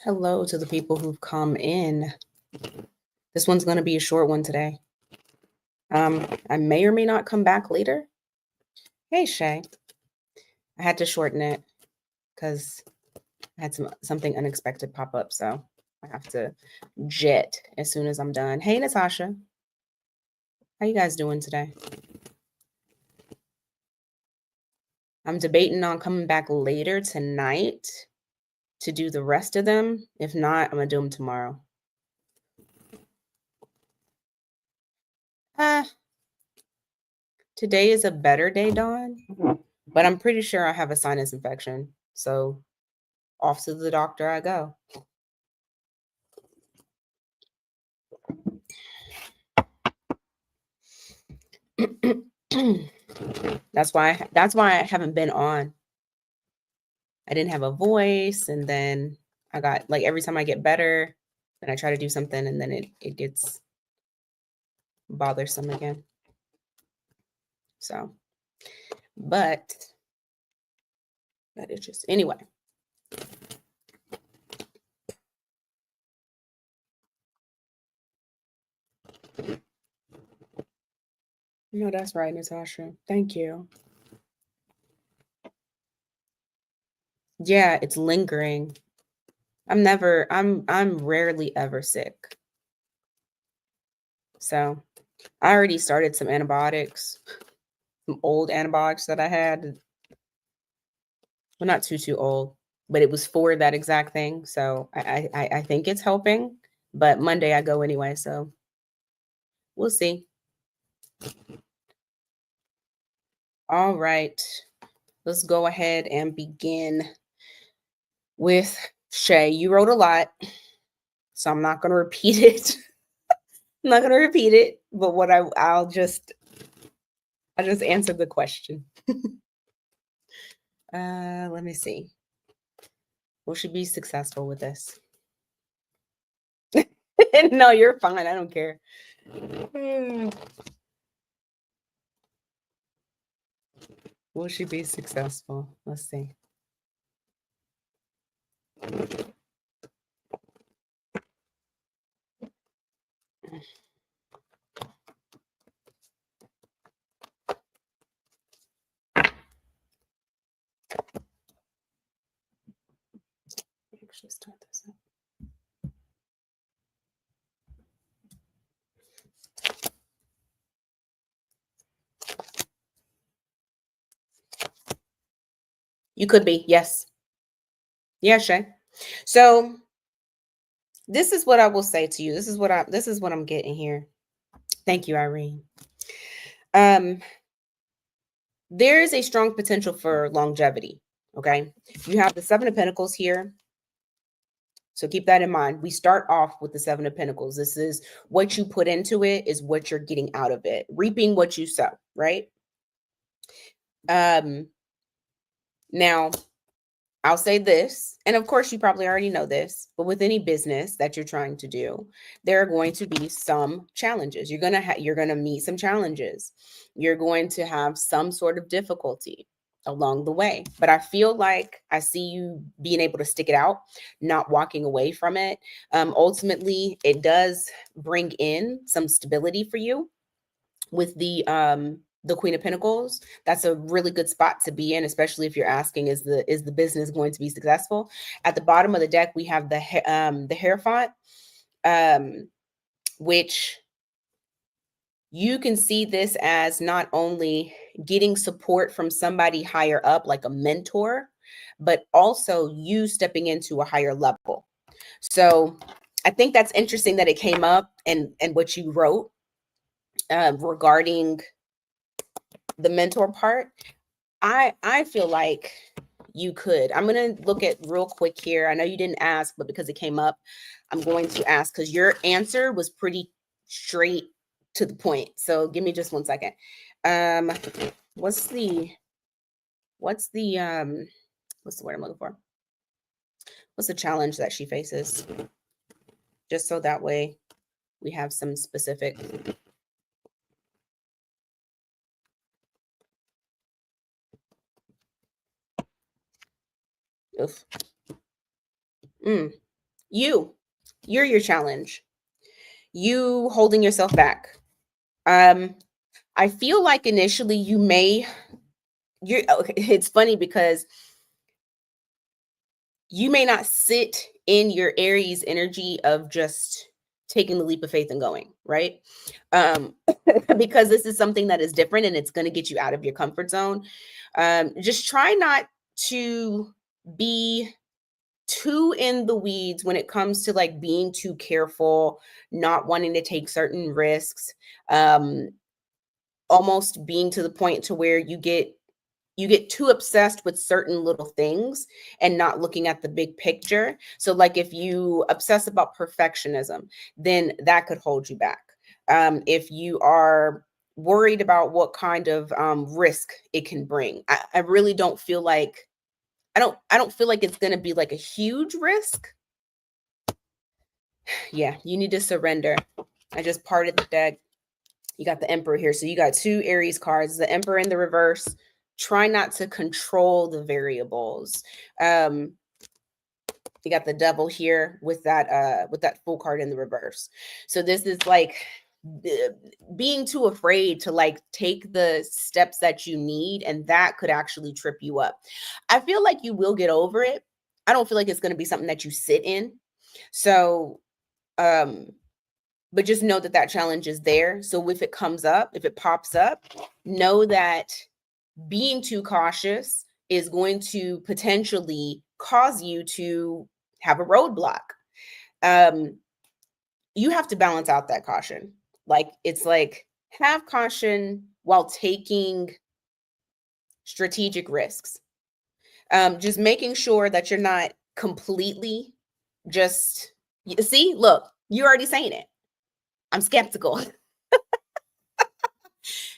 Hello to the people who've come in. This one's going to be a short one today. I may or may not come back later. Hey, Shay. I had to shorten it because I had something unexpected pop up, so I have to jet as soon as I'm done. Hey, Natasha. How you guys doing today? I'm debating on coming back later tonight to do the rest of them. If not, I'm going to do them tomorrow. Today is a better day, Dawn, but I'm pretty sure I have a sinus infection. So off to the doctor I go. That's why I haven't been on. I didn't have a voice, and then I got like every time I get better, then I try to do something, and then it gets bothersome again. So, but that is just anyway. No, that's right, Natasha. Thank you. Yeah, it's lingering. I'm rarely ever sick. So I already started some antibiotics, some old antibiotics that I had. Well, not too old, but it was for that exact thing. So I think it's helping, but Monday I go anyway. So we'll see. All right. Let's go ahead and begin with Shay. You wrote a lot, so I'm not going to repeat it. I'm not going to repeat it, but I'll just answer the question. Let me see. Will she be successful with this? No, you're fine. I don't care. Will she be successful? Let's see. Actually start this up. You could be, yes. Yeah, Shay. So this is what I will say to you. This is what I'm getting here. Thank you, Irene. There is a strong potential for longevity. Okay. You have the Seven of Pentacles here. So keep that in mind. We start off with the Seven of Pentacles. This is what you put into it is what you're getting out of it. Reaping what you sow, right? Now, I'll say this, and of course you probably already know this, but with any business that you're trying to do, there are going to be some challenges. You're going to meet some challenges. You're going to have some sort of difficulty along the way. But I feel like I see you being able to stick it out, not walking away from it. Ultimately, it does bring in some stability for you with the Queen of Pentacles. That's a really good spot to be in, especially if you're asking, is the business going to be successful? At the bottom of the deck, we have the Hierophant, which you can see this as not only getting support from somebody higher up, like a mentor, but also you stepping into a higher level. So I think that's interesting that it came up and what you wrote regarding the mentor part. I feel like you could. I'm going to look at real quick here. I know you didn't ask, but because it came up, I'm going to ask because your answer was pretty straight to the point. So give me just 1 second. What's the what's the what's the word I'm looking for? What's the challenge that she faces? Just so that way we have some specific. Oof. Mm. You're your challenge. You holding yourself back. Um, I feel like initially you're okay, it's funny because you may not sit in your Aries energy of just taking the leap of faith and going, right? Um, because this is something that is different and it's going to get you out of your comfort zone. Just try not to be too in the weeds when it comes to like being too careful, not wanting to take certain risks, um, almost being to the point to where you get too obsessed with certain little things and not looking at the big picture. So like if you obsess about perfectionism, then that could hold you back. If you are worried about what kind of risk it can bring, I really don't feel like I don't feel like it's going to be like a huge risk. Yeah, you need to surrender. I just parted the deck. You got the Emperor here. So you got two Aries cards, the Emperor in the reverse. Try not to control the variables. You got the Devil here with that Fool card in the reverse. So this is like being too afraid to like take the steps that you need, and that could actually trip you up. I feel like you will get over it. I don't feel like it's going to be something that you sit in. So um but just know that that challenge is there. So if it comes up, if it pops up, know that being too cautious is going to potentially cause you to have a roadblock. Um, you have to balance out that caution. Like it's like have caution while taking strategic risks. Just making sure that you're not completely just see, look, you're already saying it. I'm skeptical.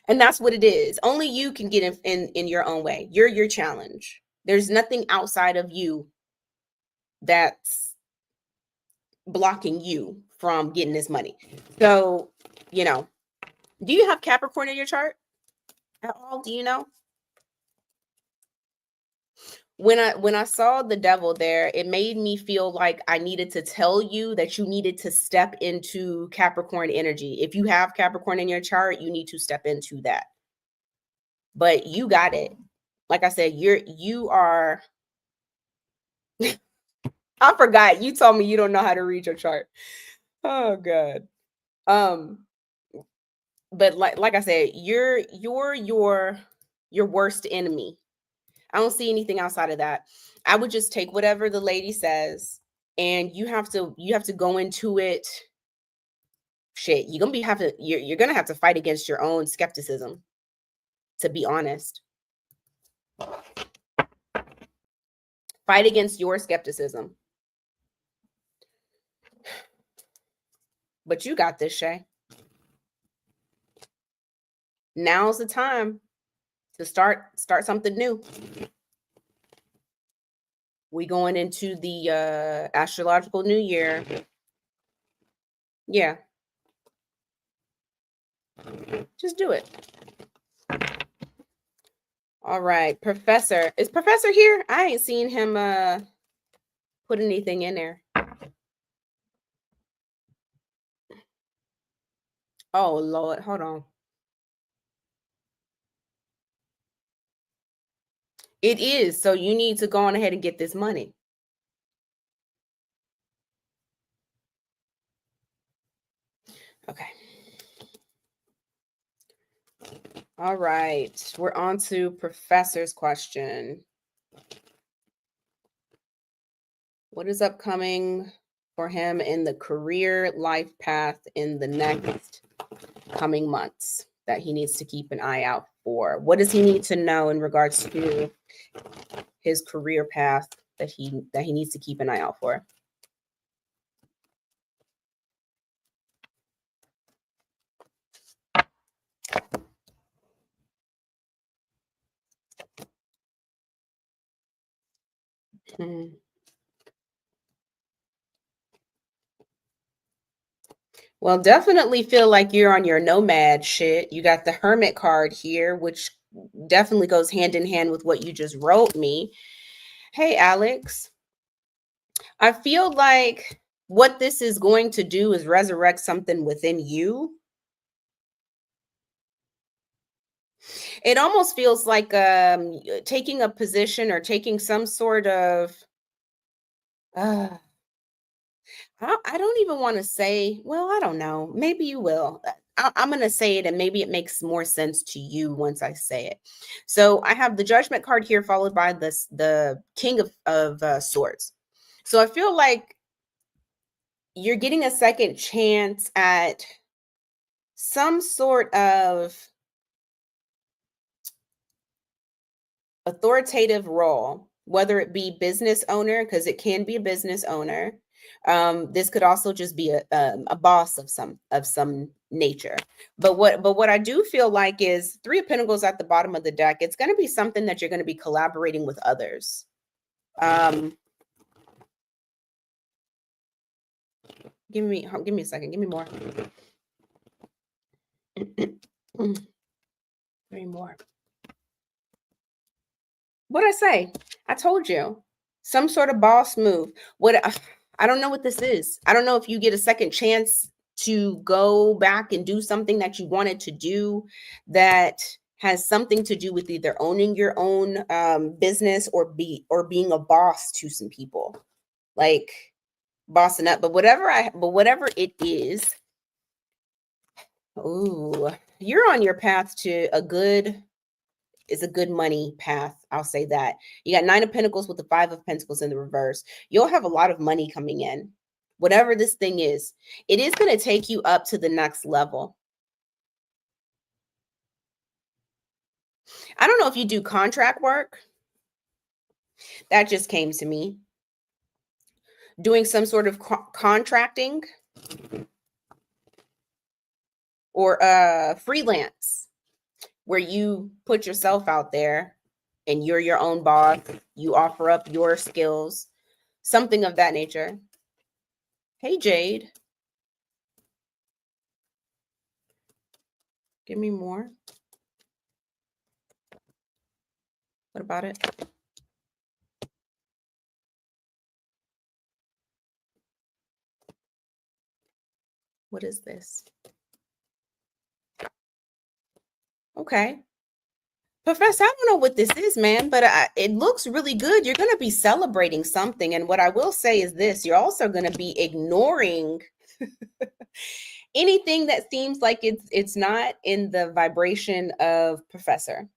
And that's what it is. Only you can get in your own way. You're your challenge. There's nothing outside of you that's blocking you from getting this money. So, you know, do you have Capricorn in your chart at all? Do you know? When I saw the Devil there, it made me feel like I needed to tell you that you needed to step into Capricorn energy. If you have Capricorn in your chart, you need to step into that. But you got it. Like I said, you are I forgot. You told me you don't know how to read your chart. Oh god. Um, but like I said, you're your worst enemy. I don't see anything outside of that. I would just take whatever the lady says, and you have to go into it. Shit, you're gonna have to fight against your own skepticism, to be honest. Fight against your skepticism. But you got this, Shay. Now's the time to start something new. We going into the astrological new year. Yeah, just do it. All right, Professor. Is Professor here? I ain't seen him put anything in there. Oh Lord, hold on. It is. So you need to go on ahead and get this money. Okay. All right. We're on to Professor's question. What is upcoming for him in the career life path in the next coming months that he needs to keep an eye out for? What does he need to know in regards to his career path that he needs to keep an eye out for? Mhm. Well, definitely feel like you're on your nomad shit. You got the hermit card here, which definitely goes hand in hand with what you just wrote me. Hey, Alex, I feel like what this is going to do is resurrect something within you. It almost feels like taking a position or taking some sort of uh, I don't even want to say, well, I don't know. Maybe you will. I'm going to say it and maybe it makes more sense to you once I say it. So I have the judgment card here followed by the king of swords. So I feel like you're getting a second chance at some sort of authoritative role, whether it be business owner, because it can be a business owner. This could also just be a boss of some nature. But what I do feel like is Three of Pentacles at the bottom of the deck. It's going to be something that you're going to be collaborating with others. Um, give me a second. Give me more. Three more. What'd I say? I told you. Some sort of boss move. I don't know what this is. I don't know if you get a second chance to go back and do something that you wanted to do that has something to do with either owning your own business or being a boss to some people. Like bossing up. But whatever it ooh, you're on your path to a good money path. I'll say that. You got Nine of Pentacles with the Five of Pentacles in the reverse. You'll have a lot of money coming in. Whatever this thing is, it is going to take you up to the next level. I don't know if you do contract work. That just came to me. Doing some sort of contracting or freelance where you put yourself out there and you're your own boss. You offer up your skills, something of that nature. Hey, Jade. Give me more. What about it? What is this? Okay. Professor, I don't know what this is, man, but it looks really good. You're going to be celebrating something. And what I will say is this, you're also going to be ignoring anything that seems like it's not in the vibration of Professor.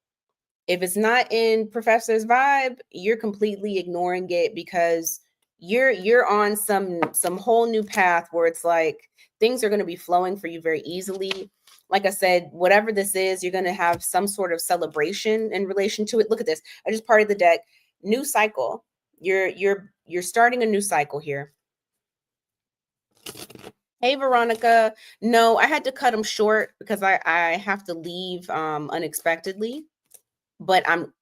If it's not in Professor's vibe, you're completely ignoring it because you're on some whole new path where it's like things are going to be flowing for you very easily. Like I said, whatever this is, you're going to have some sort of celebration in relation to it. Look at this. I just parted the deck. New cycle. You're starting a new cycle here. Hey Veronica. No, I had to cut them short because I have to leave unexpectedly. But I'm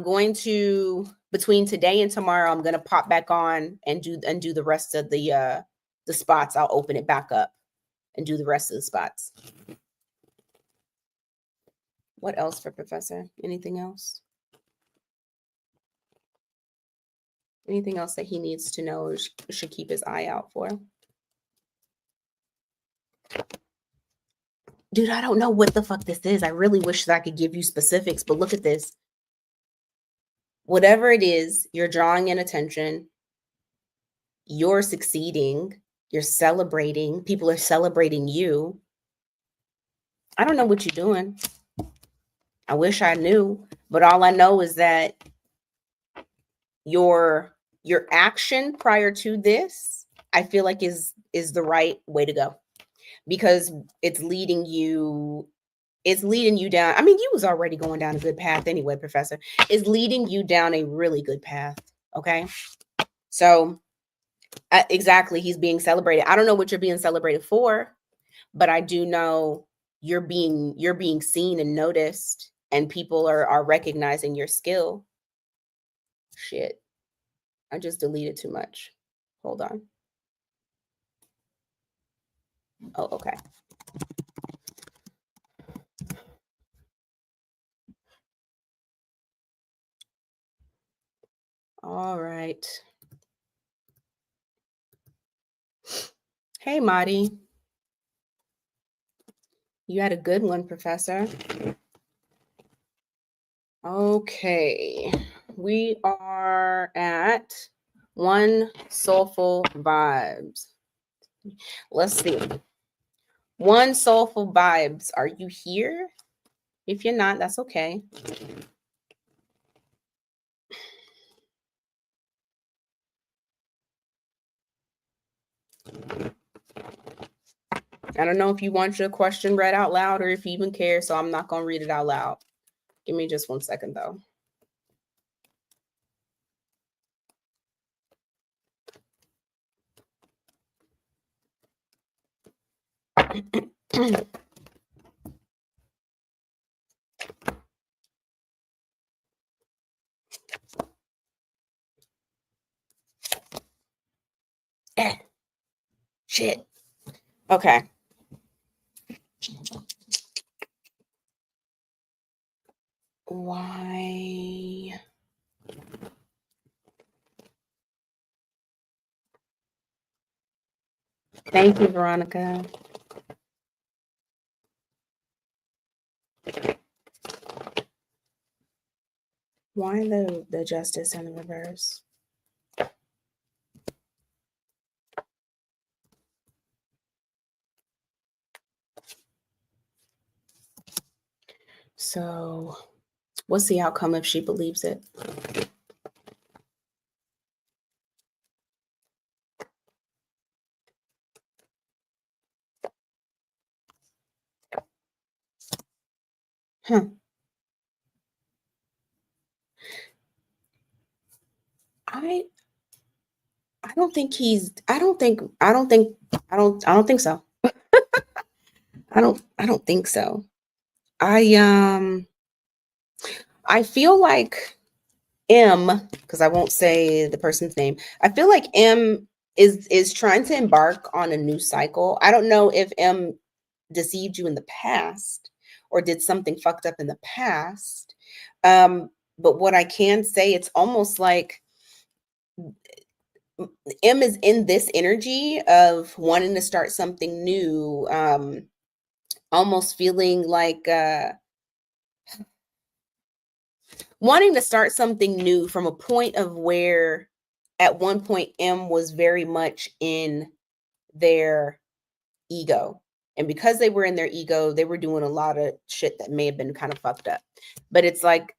going to between today and tomorrow, I'm gonna pop back on and do the rest of the spots. I'll open it back up and do the rest of the spots. What else for Professor? Anything else? Anything else that he needs to know or should keep his eye out for? Dude, I don't know what the fuck this is. I really wish that I could give you specifics, but look at this. Whatever it is, you're drawing in attention. You're succeeding. You're celebrating. People are celebrating you. I don't know what you're doing. I wish I knew, but all I know is that your your action prior to this, I feel like is the right way to go because it's leading you down. I mean, you was already going down a good path anyway, Professor. It's leading you down a really good path. Okay, so exactly, he's being celebrated. I don't know what you're being celebrated for, but I do know you're being seen and noticed, and people are recognizing your skill. Shit. I just deleted too much. Hold on. Oh, okay. All right. Hey, Marty. You had a good one, Professor. Okay. We are at one soulful vibes. Let's see. One soulful vibes. Are you here? If you're not, that's okay. I don't know if you want your question read out loud or if you even care, so I'm not going to read it out loud. Give me just 1 second, though. Shit. Okay. Why? Thank you, Veronica. Why the justice and the reverse? So, what's the outcome if she believes it? Huh. I don't think he's I don't think so. I don't think so. I I feel like M, because I won't say the person's name. I feel like M is trying to embark on a new cycle. I don't know if M deceived you in the past or did something fucked up in the past. But what I can say, it's almost like M is in this energy of wanting to start something new, almost feeling like wanting to start something new from a point of where at one point M was very much in their ego. And because they were in their ego, they were doing a lot of shit that may have been kind of fucked up. But it's like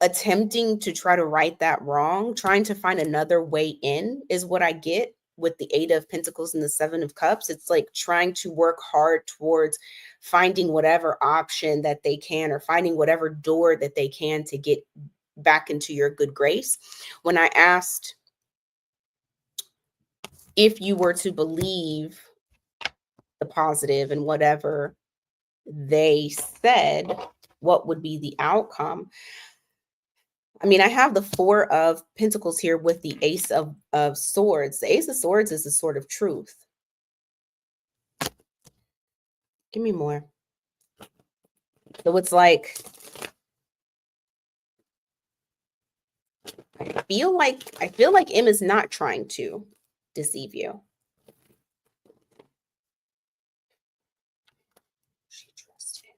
attempting to try to right that wrong, trying to find another way in is what I get with the Eight of Pentacles and the Seven of Cups. It's like trying to work hard towards finding whatever option that they can or finding whatever door that they can to get back into your good grace. When I asked if you were to believe the positive and whatever they said, what would be the outcome? I mean, I have the Four of Pentacles here with the Ace of Swords. The Ace of Swords is the sword of truth. Give me more. So it's like, I feel like M is not trying to deceive you. She trusts you.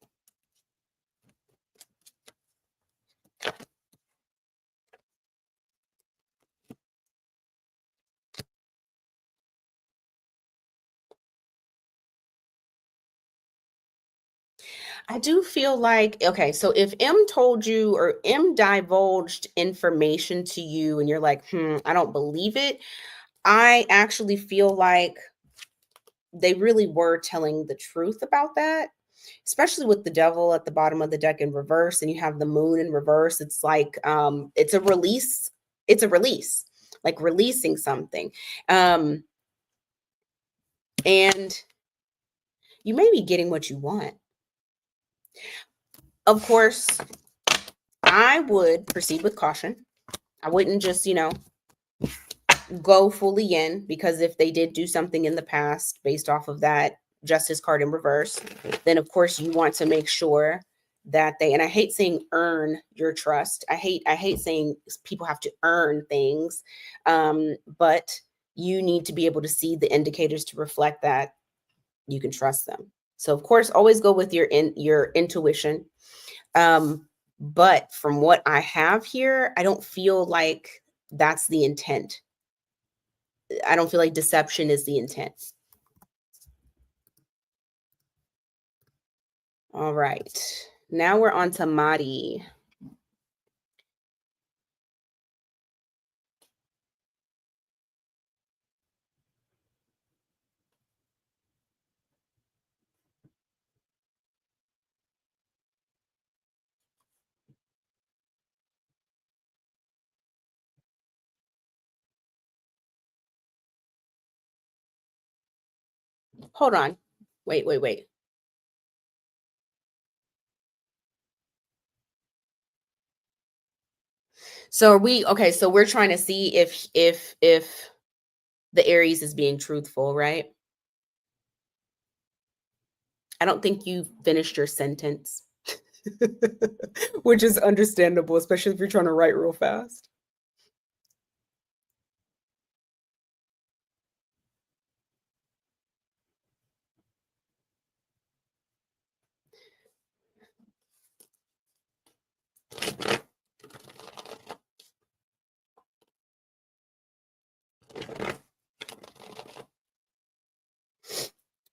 I do feel like, okay, so if M told you or M divulged information to you and you're like, I don't believe it, I actually feel like they really were telling the truth about that, especially with the devil at the bottom of the deck in reverse and you have the moon in reverse. It's like it's a release. It's a release, like releasing something. And you may be getting what you want. Of course, I would proceed with caution. I wouldn't just, go fully in, because if they did do something in the past based off of that justice card in reverse, then of course you want to make sure that they, and I hate saying earn your trust. I hate saying people have to earn things. But you need to be able to see the indicators to reflect that you can trust them. So of course, always go with your intuition. But from what I have here, I don't feel like that's the intent. I don't feel like deception is the intent. All right. Now we're on to Madi. Hold on. Wait. So are we okay? So we're trying to see if the Aries is being truthful, right? I don't think you finished your sentence, which is understandable, especially if you're trying to write real fast.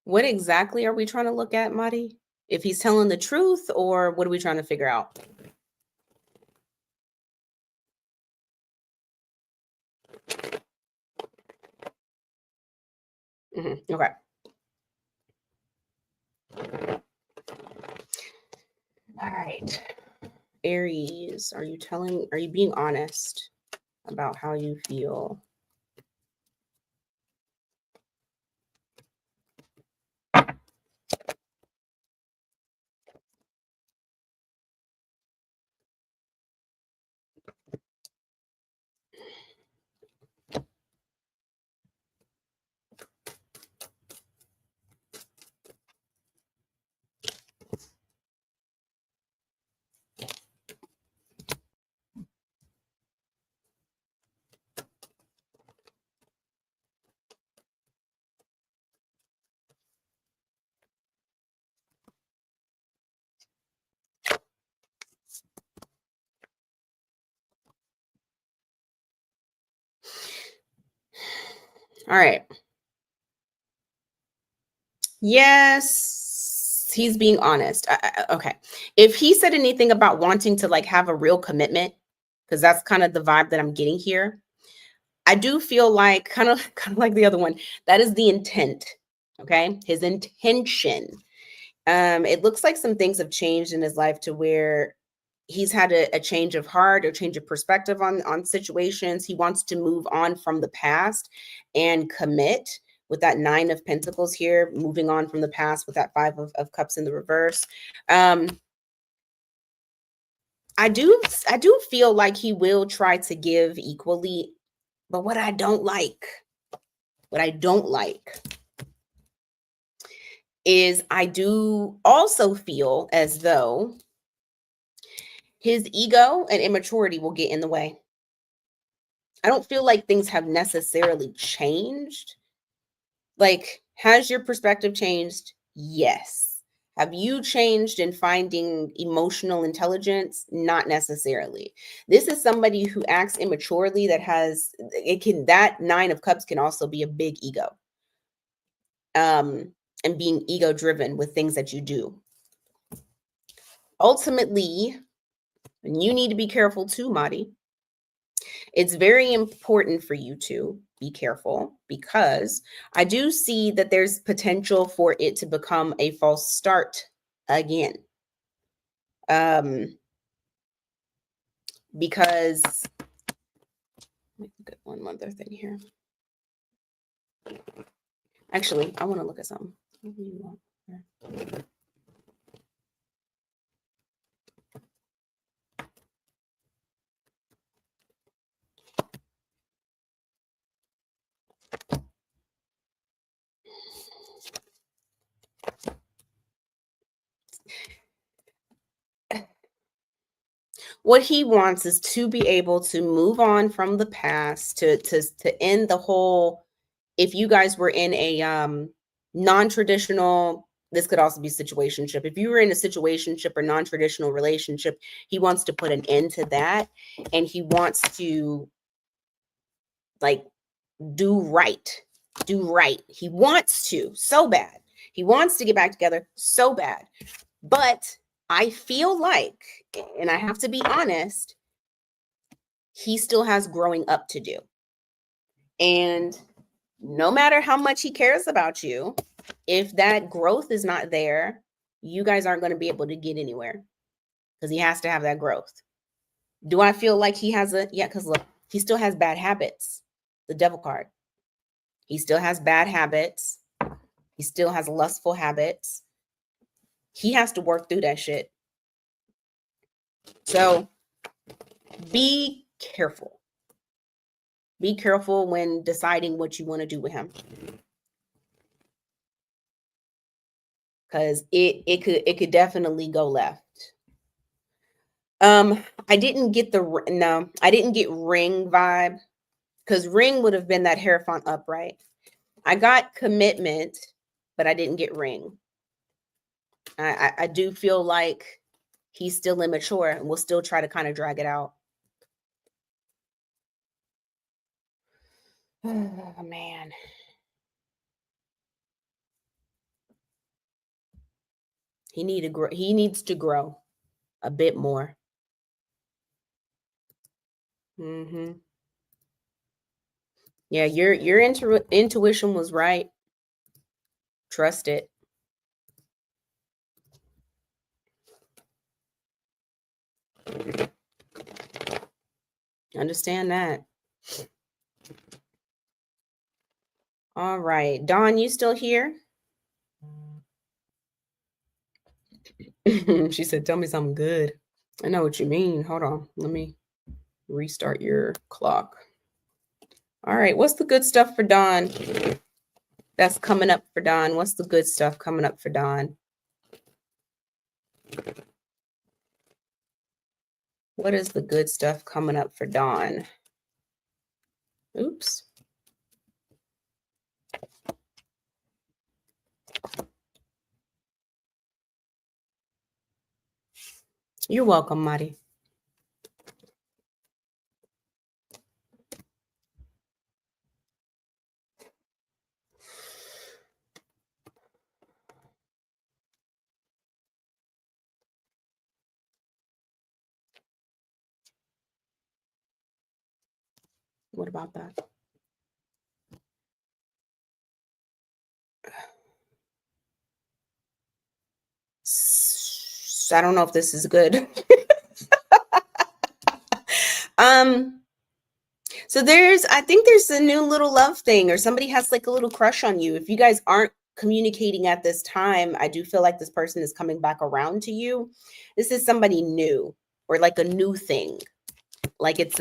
What exactly are we trying to look at, Madi? If he's telling the truth, or what are we trying to figure out? Okay. All right. Aries, are you being honest about how you feel? All right. Yes, he's being honest. Okay. If he said anything about wanting to like have a real commitment, because that's kind of the vibe that I'm getting here, I do feel like kind of like the other one. That is the intent. Okay, his intention. It looks like some things have changed in his life to where he's had a change of heart or change of perspective on situations. He wants to move on from the past and commit with that nine of pentacles here, moving on from the past with that five of cups in the reverse. um I do feel like he will try to give equally, but what I don't like is I do also feel as though his ego and immaturity will get in the way. I don't feel like things have necessarily changed. Like, has your perspective changed? Yes. Have you changed in finding emotional intelligence? Not necessarily. This is somebody who acts immaturely, that nine of cups can also be a big ego. And being ego driven with things that you do. Ultimately, and you need to be careful too, Madi. It's very important for you to be careful, because I do see that there's potential for it to become a false start again. Um, because let me look at one other thing here. Actually, I want to look at something. What do you want here? What he wants is to be able to move on from the past, to end the whole, if you guys were in a non-traditional, this could also be situationship. If you were in a situationship or non-traditional relationship, he wants to put an end to that, and he wants to like do right. Do right. He wants to so bad. He wants to get back together so bad. But I feel like, and I have to be honest, he still has growing up to do. And no matter how much he cares about you, if that growth is not there, you guys aren't going to be able to get anywhere, because he has to have that growth. Do I feel like he has a, yeah, because look, he still has bad habits. The devil card. He still has bad habits. He still has lustful habits. He has to work through that shit. So be careful. Be careful when deciding what you want to do with him. Because it could definitely go left. I didn't get I didn't get ring vibe, because ring would have been that Hierophant upright. I got commitment, but I didn't get ring. I do feel like he's still immature and will still try to kind of drag it out. Oh man. He needs to grow a bit more. Mm-hmm. Yeah, your intuition was right. Trust it. Understand that. All right. Dawn, you still here? She said, tell me something good. I know what you mean. Hold on. Let me restart your clock. All right. What's the good stuff for Dawn? That's coming up for Dawn. What's the good stuff coming up for Dawn? What is the good stuff coming up for Dawn? Oops. You're welcome, Mari. What about that? I don't know if this is good. So I think there's a new little love thing, or somebody has like a little crush on you. If you guys aren't communicating at this time, I do feel like this person is coming back around to you. This is somebody new, or like a new thing. Like it's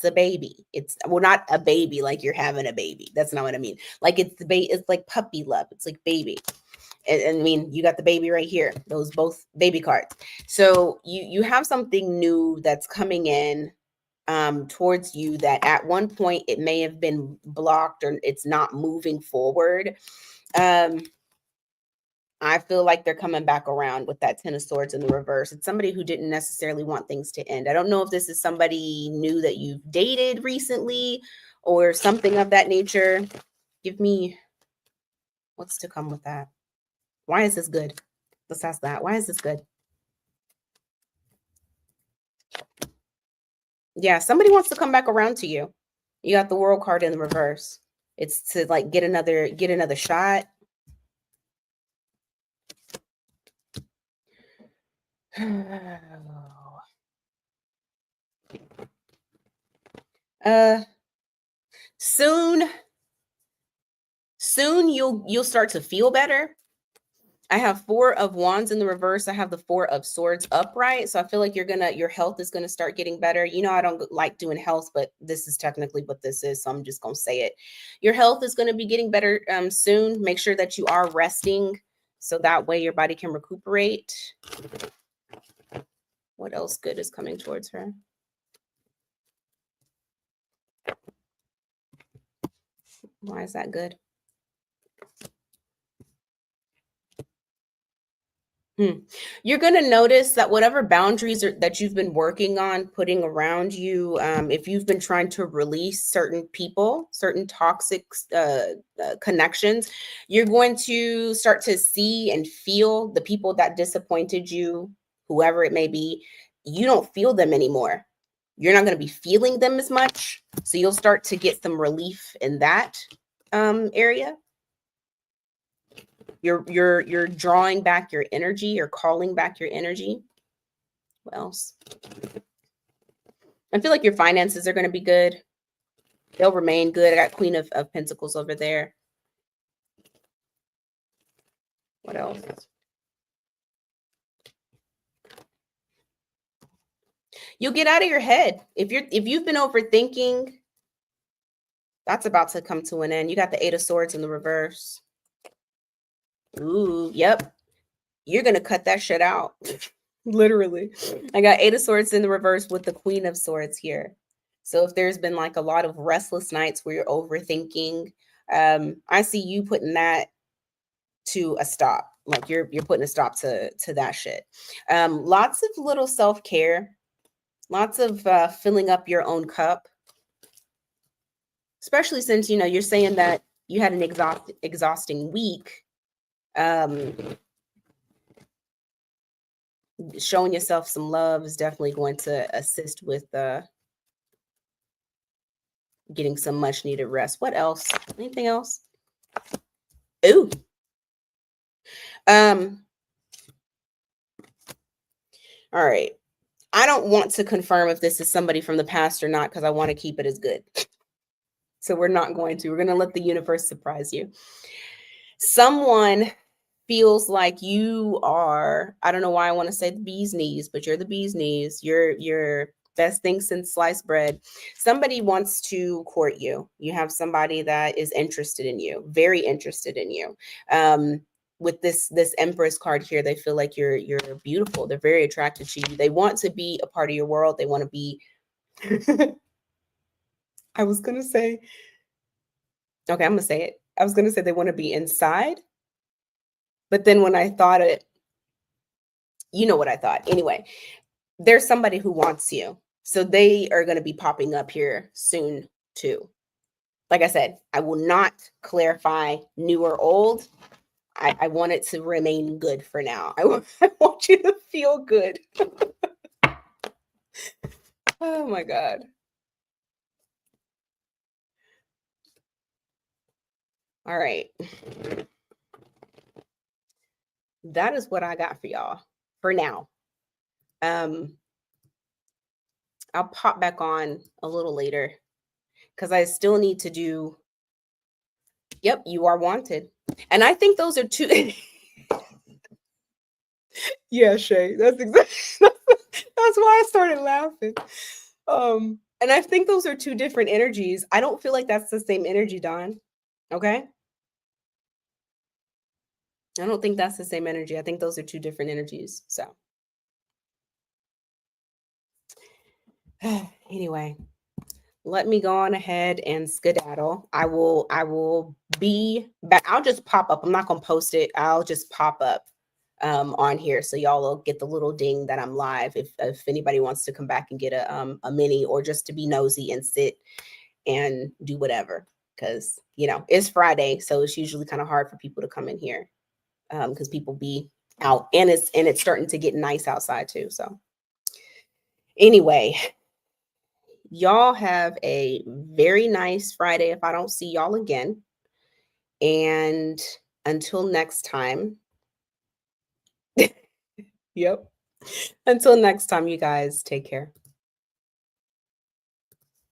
a baby. It's, well, not a baby like you're having a baby. That's not what I mean. Like it's like puppy love. It's like baby. And I mean, you got the baby right here. Those both baby cards. So you have something new that's coming in towards you, that at one point it may have been blocked, or it's not moving forward. I feel like they're coming back around with that Ten of Swords in the reverse. It's somebody who didn't necessarily want things to end. I don't know if this is somebody new that you've dated recently or something of that nature. Give me what's to come with that. Why is this good? Let's ask that. Why is this good? Yeah, somebody wants to come back around to you. You got the World card in the reverse. It's to like get another shot. Soon you'll start to feel better. I have 4 of Wands in the reverse. I have the 4 of Swords upright. So I feel like your health is gonna start getting better. You know, I don't like doing health, but this is technically what this is, so I'm just gonna say it. Your health is gonna be getting better soon. Make sure that you are resting. So that way your body can recuperate. What else good is coming towards her? Why is that good? You're going to notice that whatever boundaries that you've been working on putting around you, if you've been trying to release certain people, certain toxic connections, you're going to start to see and feel the people that disappointed you, whoever it may be. You don't feel them anymore. You're not going to be feeling them as much. So you'll start to get some relief in that area. You're drawing back your energy, you're calling back your energy. What else? I feel like your finances are going to be good. They'll remain good. I got Queen of Pentacles over there. What else? You'll get out of your head. If you've been overthinking, that's about to come to an end. You got the 8 of Swords in the reverse. Ooh, yep. You're going to cut that shit out. Literally. I got 8 of Swords in the reverse with the Queen of Swords here. So if there's been like a lot of restless nights where you're overthinking, I see you putting that to a stop. Like you're putting a stop to that shit. Lots of little self-care, lots of filling up your own cup. Especially since you're saying that you had an exhausting week. Showing yourself some love is definitely going to assist with getting some much needed rest. What else? Anything else? Ooh. All right. I don't want to confirm if this is somebody from the past or not because I want to keep it as good. So we're not going to. We're going to let the universe surprise you. Someone feels like you are, I don't know why I want to say the bee's knees, but you're the bee's knees. You're best thing since sliced bread. Somebody wants to court you. You have somebody that is interested in you, very interested in you. With this Empress card here, they feel like you're beautiful. They're very attracted to you. They want to be a part of your world. They want to be I was going to say, okay, I'm going to say it. I was going to say they want to be inside. But then when I thought it, you know what I thought. Anyway, there's somebody who wants you. So they are going to be popping up here soon too. Like I said, I will not clarify new or old. I want it to remain good for now. I want you to feel good. Oh my God. All right. That is what I got for y'all for now. I'll pop back on a little later because I still need to do. Yep, you are wanted. And I think those are two. Yeah, Shay. That's exactly that's why I started laughing. And I think those are two different energies. I don't feel like that's the same energy, Dawn. Okay. I don't think that's the same energy. I think those are two different energies. So anyway, let me go on ahead and skedaddle. I will be back. I'll just pop up. I'm not gonna post it. I'll just pop up on here so y'all will get the little ding that I'm live if anybody wants to come back and get a mini or just to be nosy and sit and do whatever, because it's Friday, so it's usually kind of hard for people to come in here because people be out, and it's starting to get nice outside too. So anyway, y'all have a very nice Friday if I don't see y'all again, and until next time. Yep. Until next time, you guys, take care.